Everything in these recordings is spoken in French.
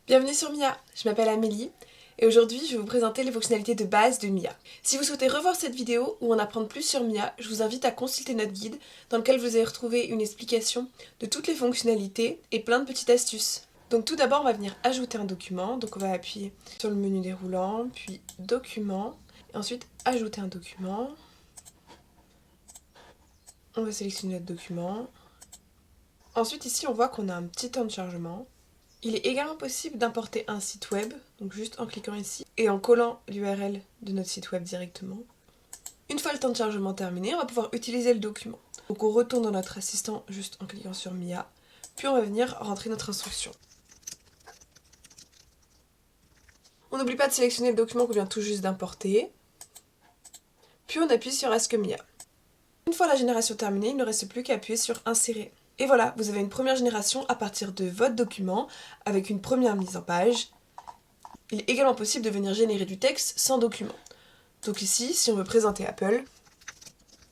Bienvenue sur Mia, je m'appelle Amélie et aujourd'hui je vais vous présenter les fonctionnalités de base de Mia. Si vous souhaitez revoir cette vidéo ou en apprendre plus sur Mia, je vous invite à consulter notre guide dans lequel vous allez retrouver une explication de toutes les fonctionnalités et plein de petites astuces. Donc tout d'abord on va venir ajouter un document, donc on va appuyer sur le menu déroulant, puis document, et ensuite ajouter un document. On va sélectionner notre document. Ensuite ici on voit qu'on a un petit temps de chargement. Il est également possible d'importer un site web, donc juste en cliquant ici et en collant l'URL de notre site web directement. Une fois le temps de chargement terminé, on va pouvoir utiliser le document. Donc on retourne dans notre assistant juste en cliquant sur Mia, puis on va venir rentrer notre instruction. On n'oublie pas de sélectionner le document qu'on vient tout juste d'importer, puis on appuie sur Ask Mia. Une fois la génération terminée, il ne reste plus qu'à appuyer sur Insérer. Et voilà, vous avez une première génération à partir de votre document, avec une première mise en page. Il est également possible de venir générer du texte sans document. Donc ici, si on veut présenter Apple,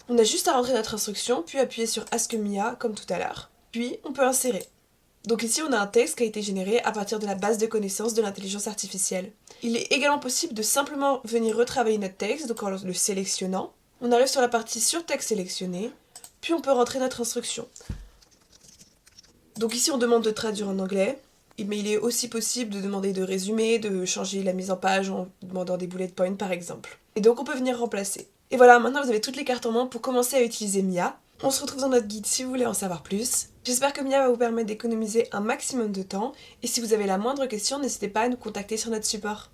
on a juste à rentrer notre instruction, puis appuyer sur Ask Mia comme tout à l'heure. Puis on peut insérer. Donc ici, on a un texte qui a été généré à partir de la base de connaissances de l'intelligence artificielle. Il est également possible de simplement venir retravailler notre texte, donc en le sélectionnant. On arrive sur la partie sur texte sélectionné, puis on peut rentrer notre instruction. Donc ici, on demande de traduire en anglais, mais il est aussi possible de demander de résumer, de changer la mise en page en demandant des bullet points par exemple. Et donc on peut venir remplacer. Et voilà, maintenant vous avez toutes les cartes en main pour commencer à utiliser Mia. On se retrouve dans notre guide si vous voulez en savoir plus. J'espère que Mia va vous permettre d'économiser un maximum de temps, et si vous avez la moindre question, n'hésitez pas à nous contacter sur notre support.